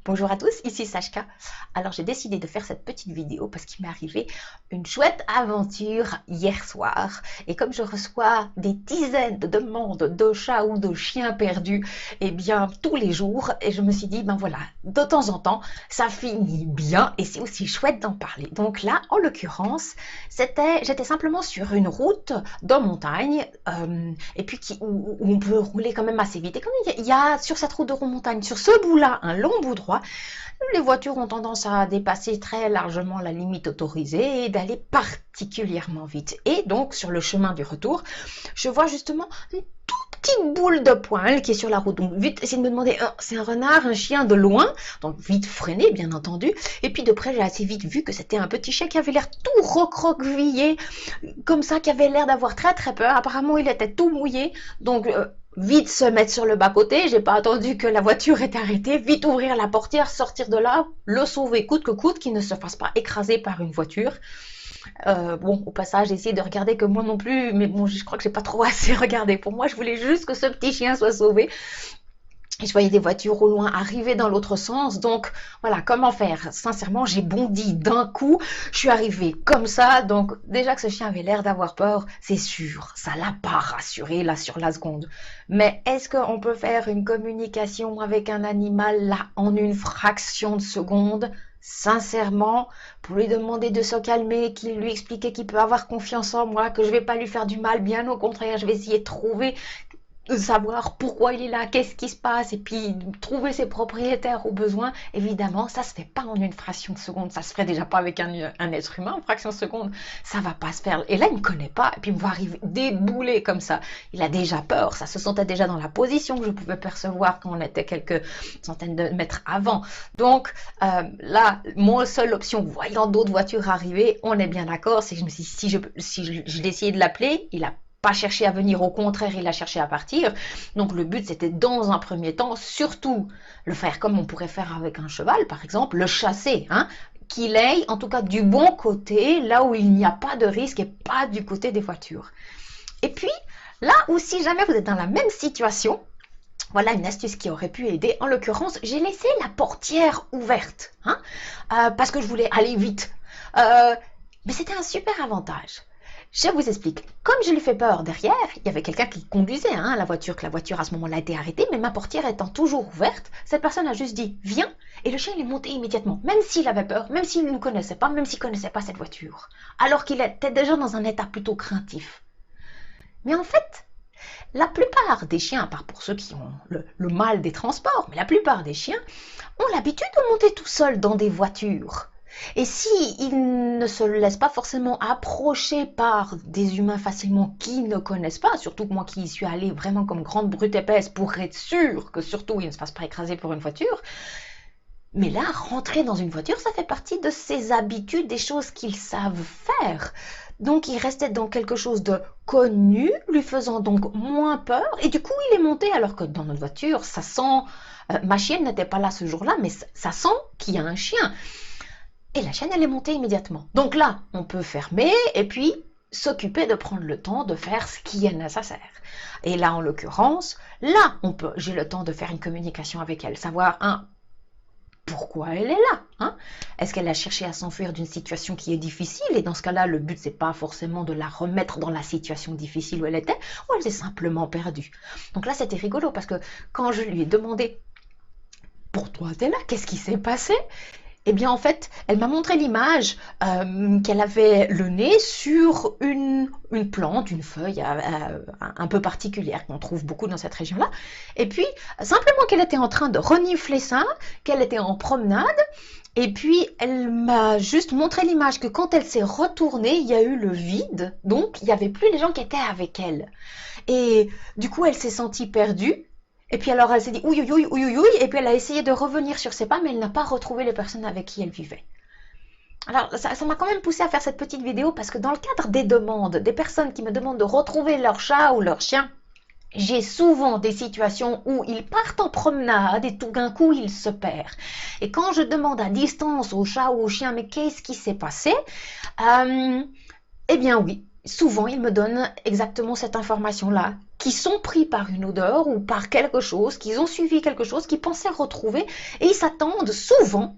Bonjour à tous, ici Sashka. Alors j'ai décidé de faire cette petite vidéo parce qu'il m'est arrivé une chouette aventure hier soir. Et comme je reçois des dizaines de demandes de chats ou de chiens perdus, eh bien tous les jours, et je me suis dit, ben voilà, de temps en temps, ça finit bien et c'est aussi chouette d'en parler. Donc là, en l'occurrence, j'étais simplement sur une route de montagne, et puis où on peut rouler quand même assez vite. Et comme il y a sur cette route de montagne, sur ce bout-là, un long bout droit, les voitures ont tendance à dépasser très largement la limite autorisée et d'aller particulièrement vite. Et donc, sur le chemin du retour, je vois justement une toute petite boule de poil qui est sur la route. Donc, vite, essayer de me demander, c'est un renard, un chien de loin. Donc, vite freiné, bien entendu. Et puis, de près, j'ai assez vite vu que c'était un petit chien qui avait l'air tout recroquevillé, comme ça, qui avait l'air d'avoir très très peur. Apparemment, il était tout mouillé. Donc, vite se mettre sur le bas-côté, j'ai pas attendu que la voiture ait arrêté, vite ouvrir la portière, sortir de là, le sauver coûte que coûte, qu'il ne se fasse pas écraser par une voiture. Bon, au passage, j'ai essayé de regarder que moi non plus, mais bon, je crois que j'ai pas trop assez regardé. Pour moi, je voulais juste que ce petit chien soit sauvé. Et je voyais des voitures au loin arriver dans l'autre sens. Donc, voilà, comment faire? Sincèrement, j'ai bondi d'un coup. Je suis arrivée comme ça. Donc, déjà que ce chien avait l'air d'avoir peur, c'est sûr, ça l'a pas rassuré là sur la seconde. Mais est-ce qu'on peut faire une communication avec un animal là en une fraction de seconde? Sincèrement, pour lui demander de se calmer, qu'il lui expliquer qu'il peut avoir confiance en moi, que je vais pas lui faire du mal, bien au contraire, je vais essayer de trouver savoir pourquoi il est là, qu'est-ce qui se passe, et puis trouver ses propriétaires au besoin. Évidemment, ça se fait pas en une fraction de seconde, ça se ferait déjà pas avec un être humain en fraction de seconde, ça va pas se faire. Et là, il me connaît pas, et puis il me voit arriver déboulé comme ça. Il a déjà peur, ça se sentait déjà dans la position que je pouvais percevoir quand on était quelques centaines de mètres avant. Donc là, mon seule option, voyant d'autres voitures arriver, on est bien d'accord, c'est que je me suis dit, si je essayé de l'appeler, il a pas cherché à venir, au contraire, il a cherché à partir. Donc le but, c'était dans un premier temps, surtout le faire comme on pourrait faire avec un cheval, par exemple, le chasser, hein, qu'il aille en tout cas du bon côté, là où il n'y a pas de risque et pas du côté des voitures. Et puis, là où si jamais vous êtes dans la même situation, voilà une astuce qui aurait pu aider. En l'occurrence, j'ai laissé la portière ouverte, hein, parce que je voulais aller vite. Mais c'était un super avantage. Je vous explique. Comme je lui fais peur derrière, il y avait quelqu'un qui conduisait la voiture, que la voiture à ce moment-là a été arrêtée, mais ma portière étant toujours ouverte, cette personne a juste dit « Viens !» et le chien il est monté immédiatement, même s'il avait peur, même s'il ne nous connaissait pas, même s'il ne connaissait pas cette voiture, alors qu'il était déjà dans un état plutôt craintif. Mais en fait, la plupart des chiens, à part pour ceux qui ont le mal des transports, mais la plupart des chiens ont l'habitude de monter tout seuls dans des voitures. Et s'ils ne se laissent pas forcément approcher par des humains facilement qui ne connaissent pas, surtout que moi qui y suis allée vraiment comme grande brute épaisse pour être sûre que surtout ils ne se fassent pas écraser pour une voiture, mais là, rentrer dans une voiture, ça fait partie de ses habitudes, des choses qu'ils savent faire. Donc il restait dans quelque chose de connu, lui faisant donc moins peur, et du coup il est monté, alors que dans notre voiture, ça sent... ma chienne n'était pas là ce jour-là, mais ça sent qu'il y a un chien. Et la chaîne, elle est montée immédiatement. Donc là, on peut fermer et puis s'occuper de prendre le temps de faire ce qui est nécessaire. Et là, en l'occurrence, là, j'ai le temps de faire une communication avec elle, savoir, pourquoi elle est là, hein? Est-ce qu'elle a cherché à s'enfuir d'une situation qui est difficile? Et dans ce cas-là, le but, c'est pas forcément de la remettre dans la situation difficile où elle était, ou elle s'est simplement perdue. Donc là, c'était rigolo parce que quand je lui ai demandé, pourquoi t'es là? Qu'est-ce qui s'est passé? Eh bien, en fait, elle m'a montré l'image qu'elle avait le nez sur une plante, une feuille un peu particulière qu'on trouve beaucoup dans cette région-là. Et puis, simplement qu'elle était en train de renifler ça, qu'elle était en promenade. Et puis, elle m'a juste montré l'image que quand elle s'est retournée, il y a eu le vide. Donc, il n'y avait plus les gens qui étaient avec elle. Et du coup, elle s'est sentie perdue. Et puis alors elle s'est dit ouïe, ouïe, ouïe, ouïe, ouïe, et puis elle a essayé de revenir sur ses pas, mais elle n'a pas retrouvé les personnes avec qui elle vivait. Alors ça m'a quand même poussé à faire cette petite vidéo parce que dans le cadre des demandes, des personnes qui me demandent de retrouver leur chat ou leur chien, j'ai souvent des situations où ils partent en promenade et tout d'un coup ils se perdent. Et quand je demande à distance au chat ou au chien, mais qu'est-ce qui s'est passé? Eh bien oui, souvent ils me donnent exactement cette information-là, qui sont pris par une odeur ou par quelque chose, qu'ils ont suivi quelque chose, qu'ils pensaient retrouver, et ils s'attendent souvent,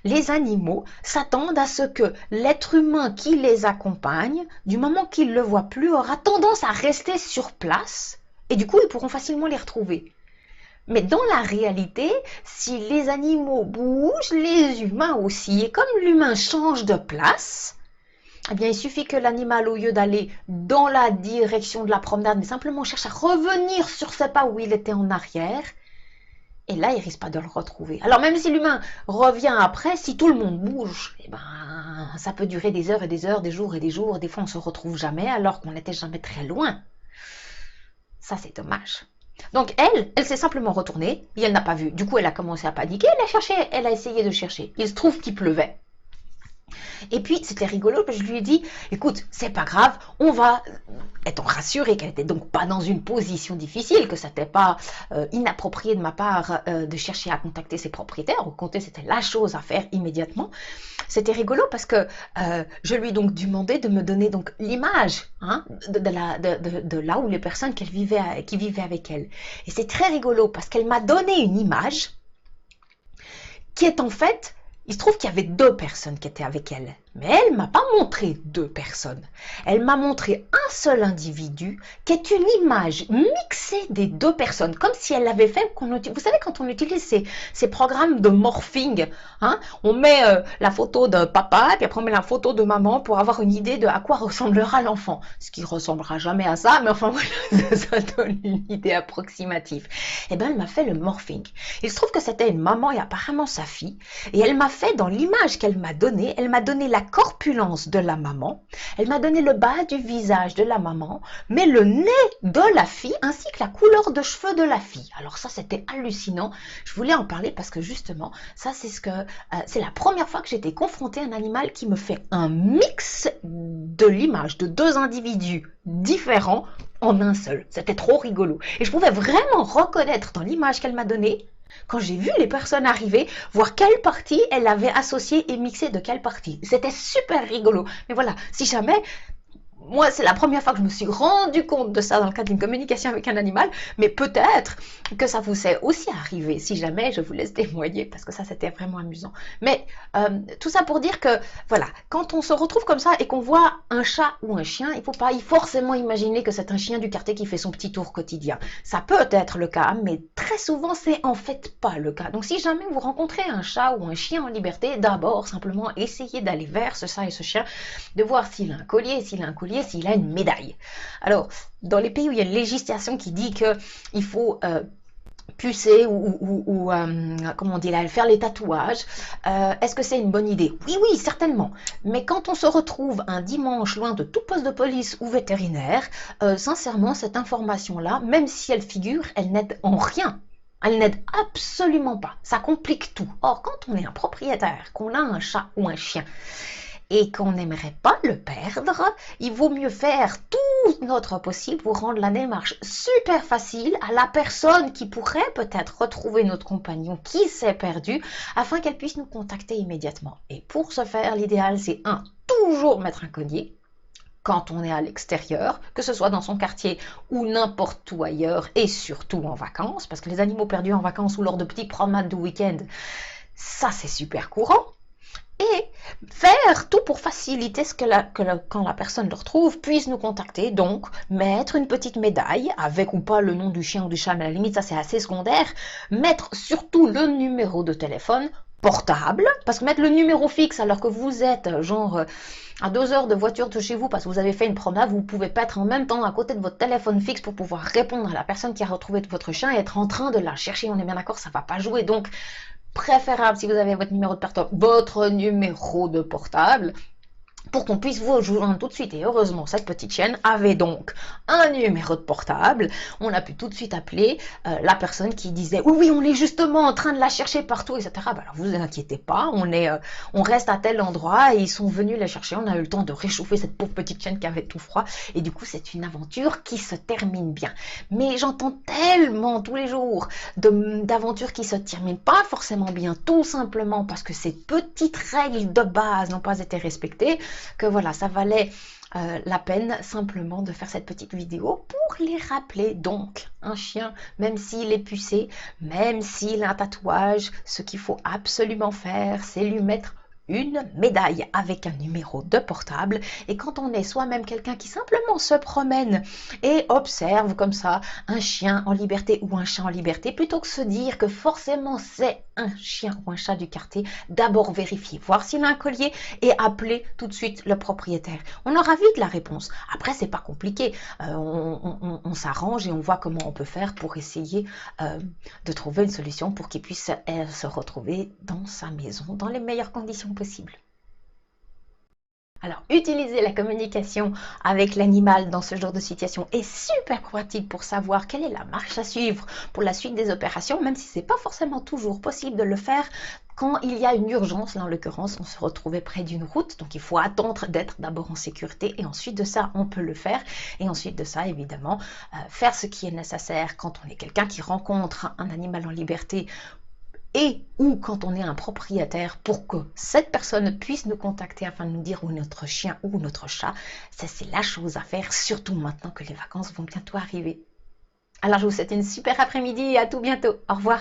les animaux s'attendent à ce que l'être humain qui les accompagne, du moment qu'ils ne le voient plus, aura tendance à rester sur place, et du coup ils pourront facilement les retrouver. Mais dans la réalité, si les animaux bougent, les humains aussi, et comme l'humain change de place, eh bien, il suffit que l'animal, au lieu d'aller dans la direction de la promenade, mais simplement cherche à revenir sur ses pas où il était en arrière, et là, il risque pas de le retrouver. Alors, même si l'humain revient après, si tout le monde bouge, eh ben, ça peut durer des heures et des heures, des jours et des jours, des fois on se retrouve jamais, alors qu'on n'était jamais très loin. Ça, c'est dommage. Donc elle s'est simplement retournée et elle n'a pas vu. Du coup, elle a commencé à paniquer, elle a cherché, elle a essayé de chercher. Il se trouve qu'il pleuvait. Et puis, c'était rigolo, parce que je lui ai dit, écoute, c'est pas grave, on va, étant rassurée qu'elle n'était donc pas dans une position difficile, que ça n'était pas inapproprié de ma part de chercher à contacter ses propriétaires, au contraire, c'était la chose à faire immédiatement. C'était rigolo parce que je lui ai donc demandé de me donner donc l'image de là où les personnes qui vivaient avec elle. Et c'est très rigolo parce qu'elle m'a donné une image qui est en fait, il se trouve qu'il y avait 2 personnes qui étaient avec elle. Mais elle ne m'a pas montré 2 personnes. Elle m'a montré un seul individu qui est une image mixée des 2 personnes. Comme si elle l'avait fait, vous savez quand on utilise ces programmes de morphing, hein, on met la photo de papa et puis après on met la photo de maman pour avoir une idée de à quoi ressemblera l'enfant. Ce qui ressemblera jamais à ça, mais enfin voilà, ça donne une idée approximative. Et bien elle m'a fait le morphing. Il se trouve que c'était une maman et apparemment sa fille. Et elle m'a fait, dans l'image qu'elle m'a donnée, elle m'a donné la corpulence de la maman, elle m'a donné le bas du visage de la maman, mais le nez de la fille ainsi que la couleur de cheveux de la fille. Alors ça, c'était hallucinant. Je voulais en parler parce que justement, ça c'est la première fois que j'étais confrontée à un animal qui me fait un mix de l'image de 2 individus différents en un seul. C'était trop rigolo. Et je pouvais vraiment reconnaître dans l'image qu'elle m'a donnée, quand j'ai vu les personnes arriver, voir quelle partie elle avait associée et mixée de quelle partie. C'était super rigolo. Mais voilà, si jamais, moi c'est la première fois que je me suis rendu compte de ça dans le cadre d'une communication avec un animal, mais peut-être que ça vous est aussi arrivé, si jamais je vous laisse témoigner, parce que ça c'était vraiment amusant. Mais tout ça pour dire que, voilà, quand on se retrouve comme ça et qu'on voit un chat ou un chien, il ne faut pas forcément imaginer que c'est un chien du quartier qui fait son petit tour quotidien. Ça peut être le cas, mais très souvent c'est en fait pas le cas. Donc si jamais vous rencontrez un chat ou un chien en liberté, d'abord simplement essayez d'aller vers ce chat et ce chien, de voir s'il a un collier, s'il a une médaille. Alors, dans les pays où il y a une législation qui dit qu'il faut pucer ou comment on dit là, faire les tatouages, est-ce que c'est une bonne idée? Oui, certainement. Mais quand on se retrouve un dimanche loin de tout poste de police ou vétérinaire, sincèrement, cette information-là, même si elle figure, elle n'aide en rien. Elle n'aide absolument pas. Ça complique tout. Or, quand on est un propriétaire, qu'on a un chat ou un chien, et qu'on n'aimerait pas le perdre, il vaut mieux faire tout notre possible pour rendre la démarche super facile à la personne qui pourrait peut-être retrouver notre compagnon qui s'est perdu, afin qu'elle puisse nous contacter immédiatement. Et pour ce faire, l'idéal c'est toujours mettre un collier quand on est à l'extérieur, que ce soit dans son quartier ou n'importe où ailleurs, et surtout en vacances, parce que les animaux perdus en vacances ou lors de petites promenades de week-end, ça c'est super courant. Et faire tout pour faciliter quand la personne le retrouve, puisse nous contacter, donc mettre une petite médaille, avec ou pas le nom du chien ou du chat, mais à la limite ça c'est assez secondaire, mettre surtout le numéro de téléphone portable, parce que mettre le numéro fixe alors que vous êtes genre à 2 heures de voiture de chez vous parce que vous avez fait une promenade, vous ne pouvez pas être en même temps à côté de votre téléphone fixe pour pouvoir répondre à la personne qui a retrouvé votre chien et être en train de la chercher, on est bien d'accord, ça ne va pas jouer, donc préférable si vous avez votre numéro de portable, pour qu'on puisse vous rejoindre tout de suite. Et heureusement, cette petite chienne avait donc un numéro de portable. On a pu tout de suite appeler la personne qui disait oui, on est justement en train de la chercher partout, etc. Ben alors vous inquiétez pas, on reste à tel endroit et ils sont venus la chercher. On a eu le temps de réchauffer cette pauvre petite chienne qui avait tout froid. Et du coup, c'est une aventure qui se termine bien. Mais j'entends tellement tous les jours d'aventures qui se terminent pas forcément bien, tout simplement parce que ces petites règles de base n'ont pas été respectées. que voilà, ça valait la peine simplement de faire cette petite vidéo pour les rappeler. Donc, un chien, même s'il est pucé, même s'il a un tatouage, ce qu'il faut absolument faire, c'est lui mettre une médaille avec un numéro de portable. Et quand on est soi-même quelqu'un qui simplement se promène et observe comme ça un chien en liberté ou un chat en liberté, plutôt que se dire que forcément c'est un chien ou un chat du quartier, d'abord vérifier, voir s'il a un collier et appeler tout de suite le propriétaire. On aura vite la réponse. Après, c'est pas compliqué. On s'arrange et on voit comment on peut faire pour essayer de trouver une solution pour qu'il puisse se retrouver dans sa maison dans les meilleures conditions possibles. Alors, utiliser la communication avec l'animal dans ce genre de situation est super pratique pour savoir quelle est la marche à suivre pour la suite des opérations, même si ce n'est pas forcément toujours possible de le faire quand il y a une urgence. Là, en l'occurrence, on se retrouvait près d'une route, donc il faut attendre d'être d'abord en sécurité et ensuite de ça, on peut le faire. Et ensuite de ça, évidemment, faire ce qui est nécessaire quand on est quelqu'un qui rencontre un animal en liberté et ou quand on est un propriétaire pour que cette personne puisse nous contacter afin de nous dire où est notre chien ou notre chat. Ça, c'est la chose à faire, surtout maintenant que les vacances vont bientôt arriver. Alors, je vous souhaite une super après-midi et à tout bientôt. Au revoir.